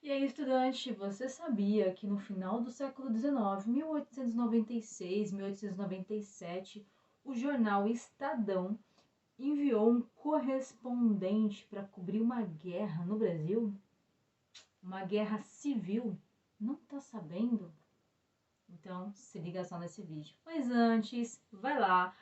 E aí, estudante, você sabia que no final do século XIX, 1896, 1897, o jornal Estadão enviou um correspondente para cobrir uma guerra no Brasil? Uma guerra civil? Não tá sabendo? Então, se liga só nesse vídeo. Mas antes, vai lá,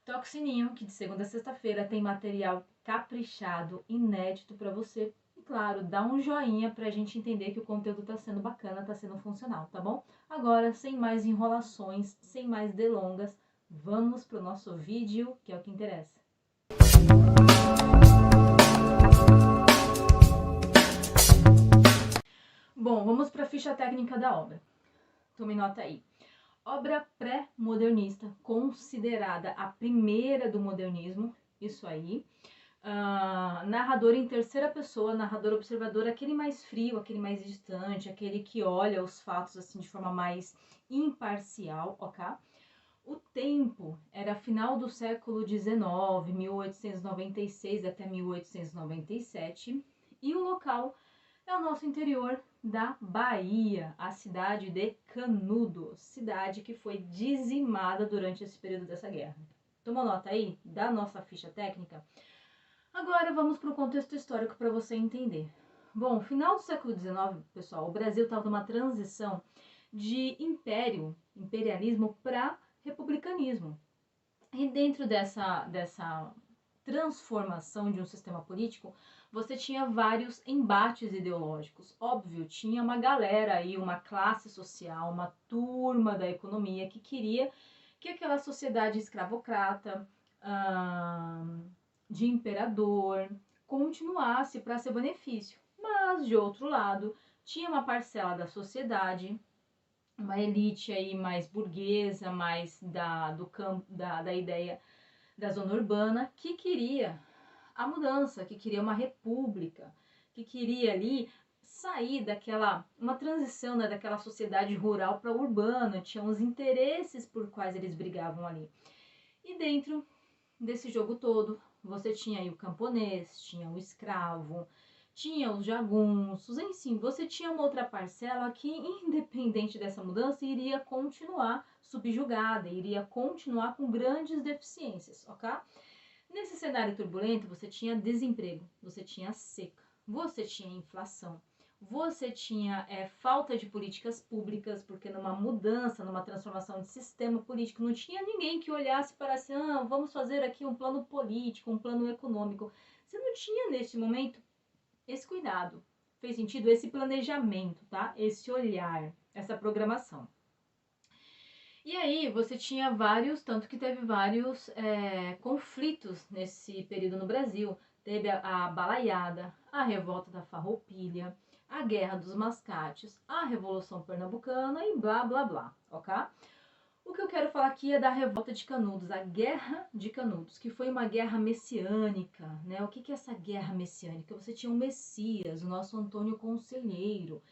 toca o sininho, que de segunda a sexta-feira tem material caprichado, inédito para você. E claro, dá um joinha pra gente entender que o conteúdo tá sendo bacana, tá sendo funcional, tá bom? Agora, sem mais enrolações, sem mais delongas, vamos pro nosso vídeo, que é o que interessa. Bom, vamos para a ficha técnica da obra. Tome nota aí. Obra pré-modernista, considerada a primeira do modernismo, isso aí. Narrador em terceira pessoa, narrador observador, aquele mais frio, aquele mais distante, aquele que olha os fatos assim de forma mais imparcial, ok? O tempo era final do século XIX, 1896 até 1897, e o local é o nosso interior da Bahia, a cidade de Canudos, cidade que foi dizimada durante esse período dessa guerra. Toma nota aí da nossa ficha técnica? Agora vamos para o contexto histórico para você entender. Bom, final do século XIX, pessoal, o Brasil estava numa transição de imperialismo para republicanismo. E dentro dessa transformação de um sistema político, você tinha vários embates ideológicos. Óbvio, tinha uma galera aí, uma classe social, uma turma da economia que queria que aquela sociedade escravocrata, de imperador, continuasse para seu benefício. Mas, de outro lado, tinha uma parcela da sociedade, uma elite aí mais burguesa, mais do campo, da ideia da zona urbana, que queria a mudança, que queria uma república, que queria ali sair uma transição, né, daquela sociedade rural para urbana, tinha os interesses por quais eles brigavam ali. E dentro desse jogo todo, você tinha aí o camponês, tinha o escravo, tinha os jagunços, enfim, você tinha uma outra parcela que, independente dessa mudança, iria continuar subjugada, iria continuar com grandes deficiências, ok? Nesse cenário turbulento, você tinha desemprego, você tinha seca, você tinha inflação, você tinha falta de políticas públicas, porque numa mudança, numa transformação de sistema político, não tinha ninguém que olhasse para assim, vamos fazer aqui um plano político, um plano econômico. Você não tinha, neste momento, esse cuidado. Fez sentido? Esse planejamento, tá? Esse olhar, essa programação. E aí você tinha tanto que teve vários conflitos nesse período no Brasil. Teve a Balaiada, a Revolta da Farroupilha, a Guerra dos Mascates, a Revolução Pernambucana e blá blá blá, ok? O que eu quero falar aqui é da Revolta de Canudos, a Guerra de Canudos, que foi uma guerra messiânica, né? O que é essa guerra messiânica? Você tinha um Messias, o nosso Antônio Conselheiro,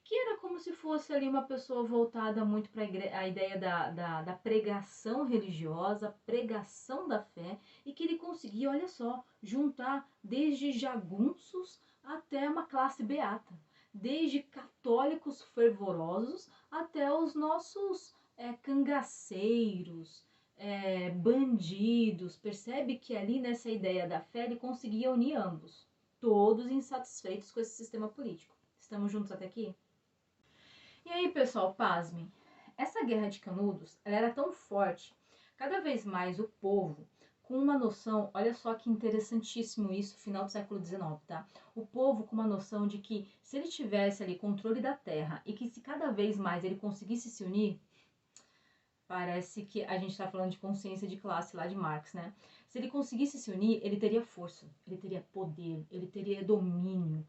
que era como se fosse ali uma pessoa voltada muito para a ideia da pregação religiosa, pregação da fé, e que ele conseguia, olha só, juntar desde jagunços até uma classe beata, desde católicos fervorosos até os nossos cangaceiros, bandidos. Percebe que ali nessa ideia da fé ele conseguia unir ambos, todos insatisfeitos com esse sistema político. Estamos juntos até aqui? E aí, pessoal, pasmem. Essa guerra de Canudos, ela era tão forte, cada vez mais o povo, com uma noção, olha só que interessantíssimo isso, final do século XIX, tá? O povo com uma noção de que se ele tivesse ali controle da terra e que se cada vez mais ele conseguisse se unir, parece que a gente está falando de consciência de classe lá de Marx, né? Se ele conseguisse se unir, ele teria força, ele teria poder, ele teria domínio.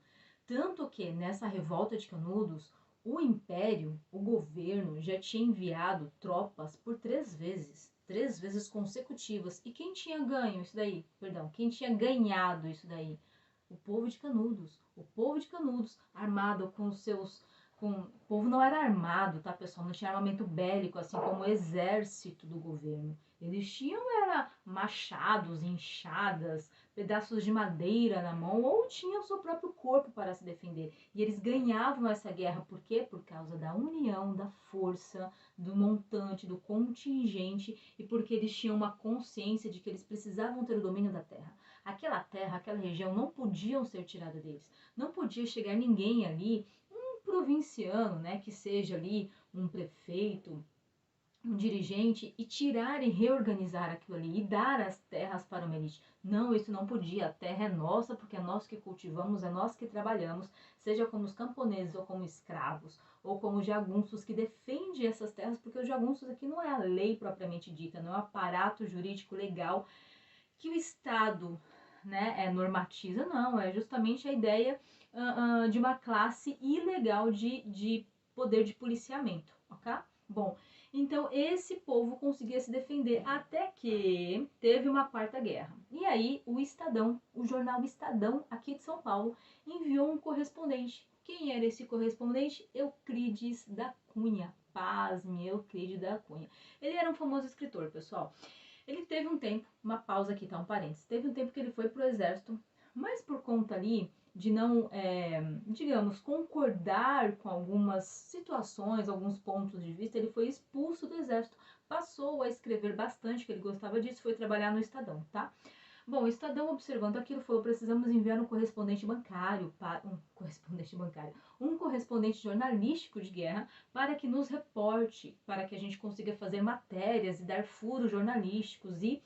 Tanto que nessa revolta de Canudos, o Império, o governo, já tinha enviado tropas por 3 vezes consecutivas. E quem tinha ganho isso daí? Perdão, quem tinha ganhado isso daí? O povo de Canudos. O povo de Canudos, armado com os seus... O povo não era armado, tá, pessoal? Não tinha armamento bélico, assim como o exército do governo. Eles tinham machados, enxadas, pedaços de madeira na mão ou tinham o seu próprio corpo para se defender. E eles ganhavam essa guerra, por quê? Por causa da união, da força, do montante, do contingente e porque eles tinham uma consciência de que eles precisavam ter o domínio da terra. Aquela terra, aquela região não podiam ser tirada deles. Não podia chegar ninguém ali, um provinciano, né, que seja ali um prefeito, um dirigente e tirar e reorganizar aquilo ali e dar as terras para uma elite. Não, isso não podia. A terra é nossa porque é nós que cultivamos, é nós que trabalhamos, seja como os camponeses ou como escravos ou como jagunços que defendem essas terras, porque os jagunços aqui não é a lei propriamente dita, não é o aparato jurídico legal que o Estado, né, normatiza, não, é justamente a ideia de uma classe ilegal de poder de policiamento, ok? Bom, então esse povo conseguia se defender até que teve uma quarta guerra. E aí o Estadão, o jornal Estadão aqui de São Paulo, enviou um correspondente. Quem era esse correspondente? Euclides da Cunha. Pasme, Euclides da Cunha. Ele era um famoso escritor, pessoal. Ele teve um tempo, uma pausa aqui, tá? Um parênteses. Teve um tempo que ele foi pro exército, mas por conta ali de não, digamos, concordar com algumas situações, alguns pontos de vista, ele foi expulso do exército. Passou a escrever bastante, que ele gostava disso, foi trabalhar no Estadão, tá? Bom, o Estadão, observando aquilo, falou: precisamos enviar um correspondente bancário um correspondente jornalístico de guerra para que nos reporte, para que a gente consiga fazer matérias e dar furos jornalísticos e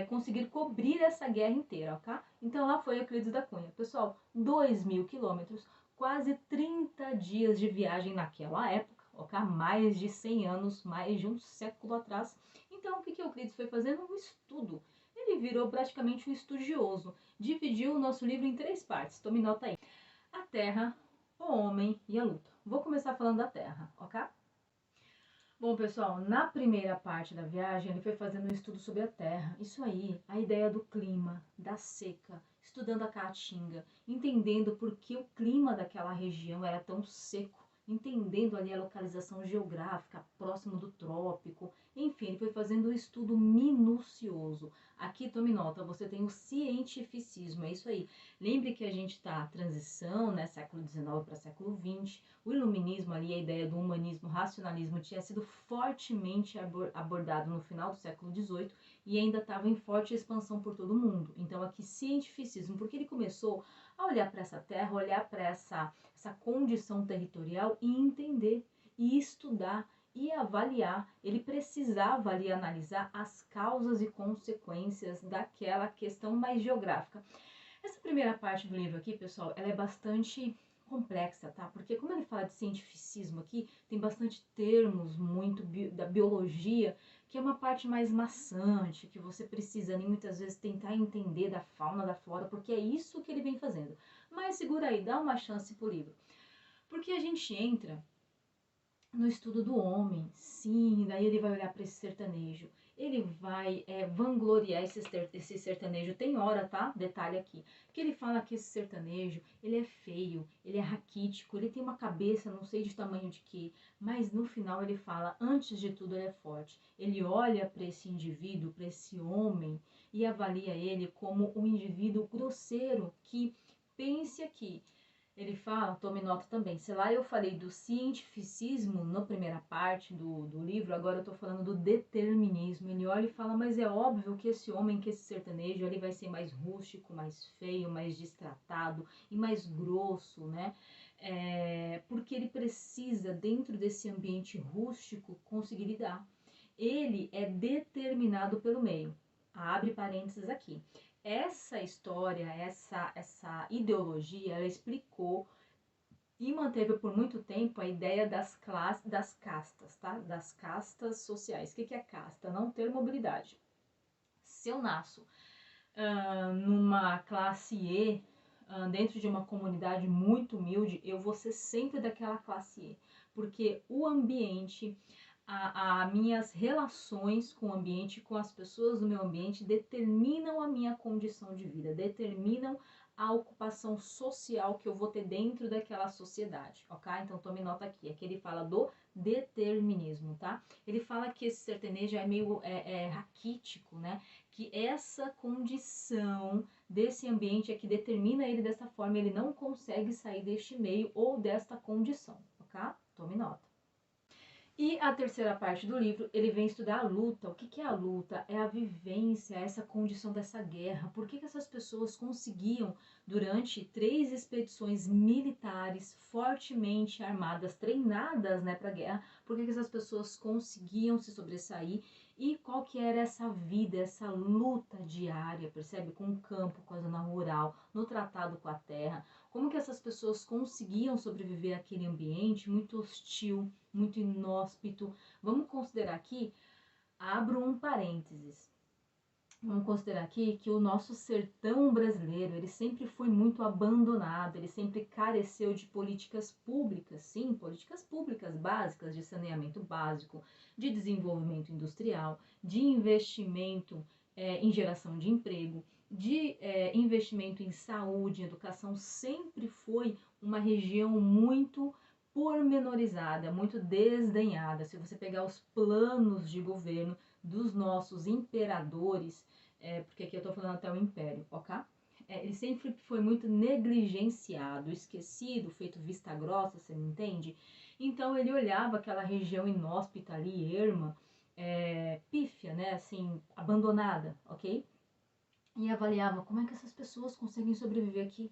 conseguir cobrir essa guerra inteira, ok? Então lá foi Euclides da Cunha. Pessoal, 2.000 quilômetros, quase 30 dias de viagem naquela época, ok? Mais de 100 anos, mais de um século atrás. Então o que Euclides foi fazendo? Um estudo. Ele virou praticamente um estudioso. Dividiu o nosso livro em 3 partes. Tome nota aí. A Terra, o Homem e a Luta. Vou começar falando da Terra, ok? Bom, pessoal, na primeira parte da viagem, ele foi fazendo um estudo sobre a Terra. Isso aí, a ideia do clima, da seca, estudando a Caatinga, entendendo por que o clima daquela região era tão seco, entendendo ali a localização geográfica, próximo do trópico. Enfim, ele foi fazendo um estudo minucioso. Aqui, tome nota, você tem o cientificismo, é isso aí. Lembre que a gente está transição, né, século XIX para século XX. O iluminismo ali, a ideia do humanismo, racionalismo, tinha sido fortemente abordado no final do século XVIII e ainda estava em forte expansão por todo o mundo. Então aqui, cientificismo, porque ele começou a olhar para essa terra, olhar para essa condição territorial e entender, e estudar, e avaliar. Ele precisava ali analisar as causas e consequências daquela questão mais geográfica. Essa primeira parte do livro aqui, pessoal, ela é bastante complexa, tá? Porque como ele fala de cientificismo aqui, tem bastante termos muito da biologia, que é uma parte mais maçante, que você precisa ali muitas vezes tentar entender da fauna, da flora, porque é isso que ele vem fazendo. Mas segura aí, dá uma chance pro livro. Porque a gente entra no estudo do homem, sim, daí ele vai olhar para esse sertanejo, ele vai vangloriar esse sertanejo, tem hora, tá? Detalhe aqui, que ele fala que esse sertanejo, ele é feio, ele é raquítico, ele tem uma cabeça, não sei de tamanho de que, mas no final ele fala, antes de tudo ele é forte, ele olha para esse indivíduo, para esse homem, e avalia ele como um indivíduo grosseiro, que pense aqui, ele fala, tome nota também, se lá eu falei do cientificismo na primeira parte do livro, agora eu tô falando do determinismo. Ele olha e fala, mas é óbvio que esse homem, que esse sertanejo, ele vai ser mais rústico, mais feio, mais destratado e mais grosso, né? Porque ele precisa, dentro desse ambiente rústico, conseguir lidar. Ele é determinado pelo meio. Abre parênteses aqui. Essa história, essa ideologia, ela explicou e manteve por muito tempo a ideia das castas, tá? Das castas sociais. O que é casta? Não ter mobilidade. Se eu nasço numa classe E, dentro de uma comunidade muito humilde, eu vou ser sempre daquela classe E, porque o ambiente, as minhas relações com o ambiente, com as pessoas do meu ambiente, determinam a minha condição de vida, determinam a ocupação social que eu vou ter dentro daquela sociedade, ok? Então tome nota aqui, aqui ele fala do determinismo, tá? Ele fala que esse sertanejo é meio raquítico, né? Que essa condição desse ambiente é que determina ele dessa forma, ele não consegue sair deste meio ou desta condição, ok? Tome nota. E a terceira parte do livro, ele vem estudar a luta. O que é a luta? É a vivência, essa condição dessa guerra. Por que essas pessoas conseguiam, durante 3 expedições militares fortemente armadas, treinadas, né, para a guerra, por que essas pessoas conseguiam se sobressair e qual que era essa vida, essa luta diária, percebe? Com o campo, com a zona rural, no tratado com a terra. Como que essas pessoas conseguiam sobreviver àquele ambiente muito hostil, muito inóspito. Vamos considerar aqui, abro um parênteses, vamos considerar aqui que o nosso sertão brasileiro, ele sempre foi muito abandonado, ele sempre careceu de políticas públicas, sim, políticas públicas básicas de saneamento básico, de desenvolvimento industrial, de investimento em geração de emprego, de investimento em saúde, educação, sempre foi uma região muito pormenorizada, muito desdenhada. Se você pegar os planos de governo dos nossos imperadores, porque aqui eu estou falando até o império, ok? Ele sempre foi muito negligenciado, esquecido, feito vista grossa, você me entende? Então ele olhava aquela região inóspita ali, erma, pífia, né, assim, abandonada, ok? E avaliava como é que essas pessoas conseguem sobreviver aqui.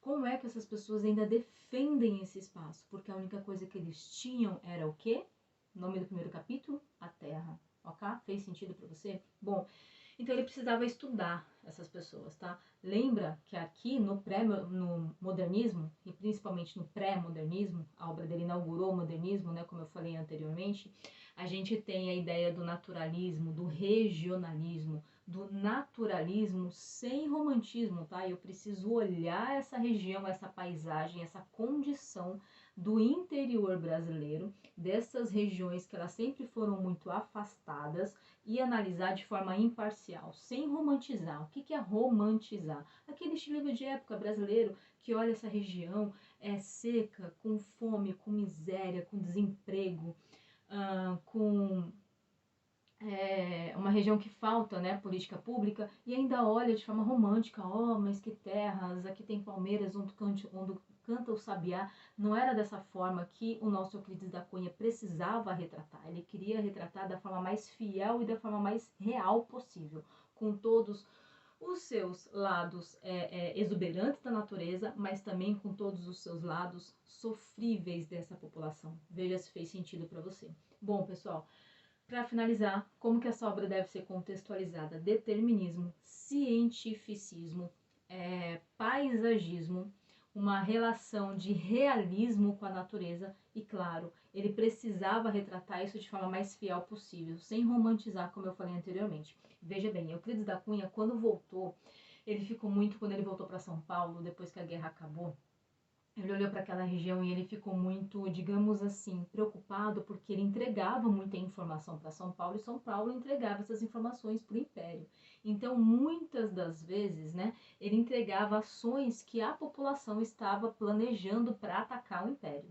Como é que essas pessoas ainda defendem esse espaço? Porque a única coisa que eles tinham era o quê? Nome do primeiro capítulo? A terra. Ok? Fez sentido para você? Bom, então ele precisava estudar essas pessoas, tá? Lembra que aqui no modernismo, e principalmente no pré-modernismo, a obra dele inaugurou o modernismo, né, como eu falei anteriormente, a gente tem a ideia do naturalismo, do regionalismo, do naturalismo sem romantismo, tá? Eu preciso olhar essa região, essa paisagem, essa condição do interior brasileiro, dessas regiões que elas sempre foram muito afastadas, e analisar de forma imparcial, sem romantizar. O que é romantizar? Aquele estilo de época brasileiro que olha essa região seca, com fome, com miséria, com desemprego, com uma região que falta, né, política pública, e ainda olha de forma romântica, mas que terras, aqui tem palmeiras onde canta o sabiá. Não era dessa forma que o nosso Euclides da Cunha precisava retratar. Ele queria retratar da forma mais fiel e da forma mais real possível, com todos os seus lados exuberantes da natureza, mas também com todos os seus lados sofríveis dessa população. Veja se fez sentido para você. Bom, pessoal, para finalizar, como que essa obra deve ser contextualizada? Determinismo, cientificismo, paisagismo, uma relação de realismo com a natureza e, claro, ele precisava retratar isso de forma mais fiel possível, sem romantizar, como eu falei anteriormente. Veja bem, Euclides da Cunha, quando voltou, quando ele voltou para São Paulo, depois que a guerra acabou, ele olhou para aquela região e ele ficou muito, digamos assim, preocupado, porque ele entregava muita informação para São Paulo e São Paulo entregava essas informações para o Império. Então, muitas das vezes, né, ele entregava ações que a população estava planejando para atacar o Império.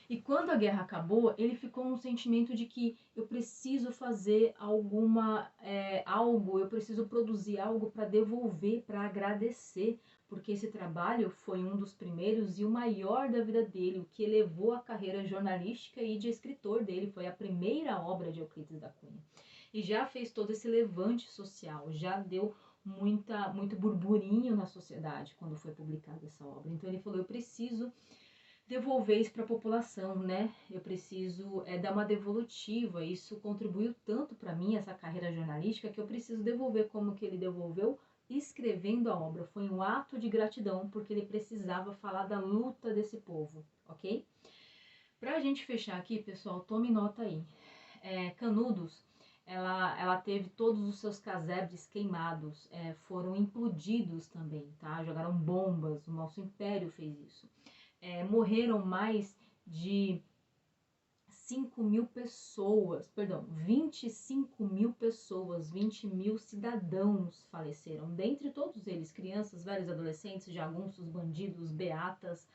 E quando a guerra acabou, ele ficou um sentimento de que eu preciso fazer algo, eu preciso produzir algo para devolver, para agradecer, porque esse trabalho foi um dos primeiros e o maior da vida dele, o que elevou a carreira jornalística e de escritor dele, foi a primeira obra de Euclides da Cunha. E já fez todo esse levante social, já deu muito burburinho na sociedade quando foi publicada essa obra. Então ele falou, eu preciso devolver isso para a população, né? Eu preciso dar uma devolutiva. Isso contribuiu tanto para mim, essa carreira jornalística, que eu preciso devolver. Como que ele devolveu? Escrevendo a obra. Foi um ato de gratidão, porque ele precisava falar da luta desse povo, ok? Pra gente fechar aqui, pessoal, tome nota aí. Canudos, ela teve todos os seus casebres queimados, foram implodidos também, tá? Jogaram bombas, o nosso império fez isso. Morreram mais de 5.000 pessoas, perdão, 25.000 pessoas, 20.000 cidadãos faleceram. Dentre todos eles, crianças, velhos, adolescentes, jagunços, bandidos, beatas,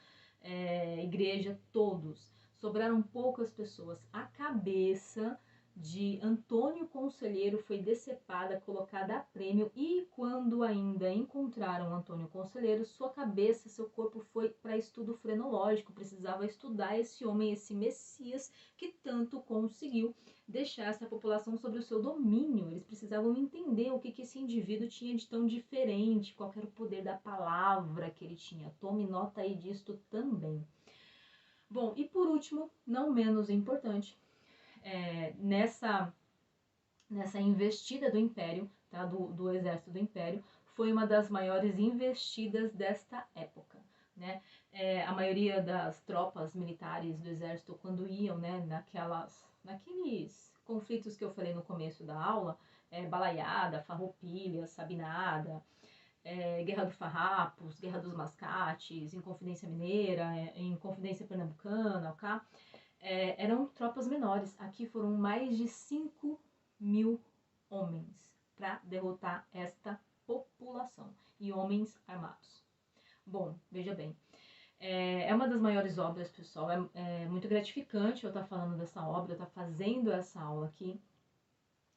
igreja, todos. Sobraram poucas pessoas. A cabeça de Antônio Conselheiro foi decepada, colocada a prêmio, e quando ainda encontraram Antônio Conselheiro, sua cabeça, seu corpo foi para estudo frenológico, precisava estudar esse homem, esse Messias, que tanto conseguiu deixar essa população sob o seu domínio. Eles precisavam entender o que esse indivíduo tinha de tão diferente, qual era o poder da palavra que ele tinha. Tome nota aí disto também. Bom, e por último, não menos importante, nessa investida do Império, tá, do exército do Império, foi uma das maiores investidas desta época, né? A maioria das tropas militares do exército, quando iam, né, naqueles conflitos que eu falei no começo da aula, Balaiada, Farroupilha, Sabinada, Guerra dos Farrapos, Guerra dos Mascates, Inconfidência Mineira, Inconfidência Pernambucana, ok? Eram tropas menores. Aqui foram mais de 5.000 homens para derrotar esta população, e homens armados. Bom, veja bem, é uma das maiores obras, pessoal. É muito gratificante eu estar falando dessa obra, eu estar fazendo essa aula aqui.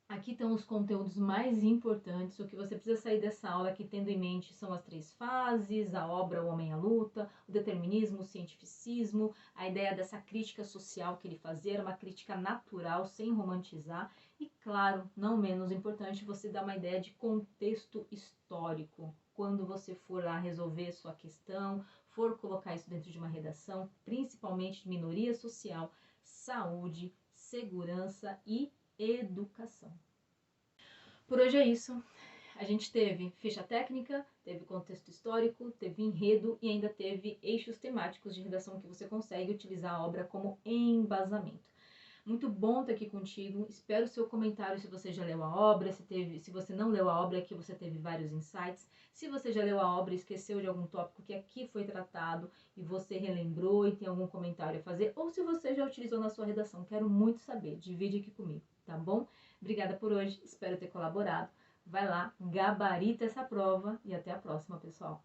Aqui estão os conteúdos mais importantes. O que você precisa sair dessa aula aqui tendo em mente são as 3 fases, a obra O Homem à Luta, o determinismo, o cientificismo, a ideia dessa crítica social que ele fazia, uma crítica natural, sem romantizar, e claro, não menos importante, você dá uma ideia de contexto histórico. Quando você for lá resolver sua questão, for colocar isso dentro de uma redação, principalmente de minoria social, saúde, segurança e educação. Por hoje é isso. A gente teve ficha técnica, teve contexto histórico, teve enredo e ainda teve eixos temáticos de redação que você consegue utilizar a obra como embasamento. Muito bom estar aqui contigo. Espero o seu comentário se você já leu a obra, se você não leu a obra, aqui você teve vários insights. Se você já leu a obra e esqueceu de algum tópico que aqui foi tratado e você relembrou e tem algum comentário a fazer, ou se você já utilizou na sua redação, quero muito saber. Divide aqui comigo, tá bom? Obrigada por hoje, espero ter colaborado. Vai lá, gabarita essa prova e até a próxima, pessoal.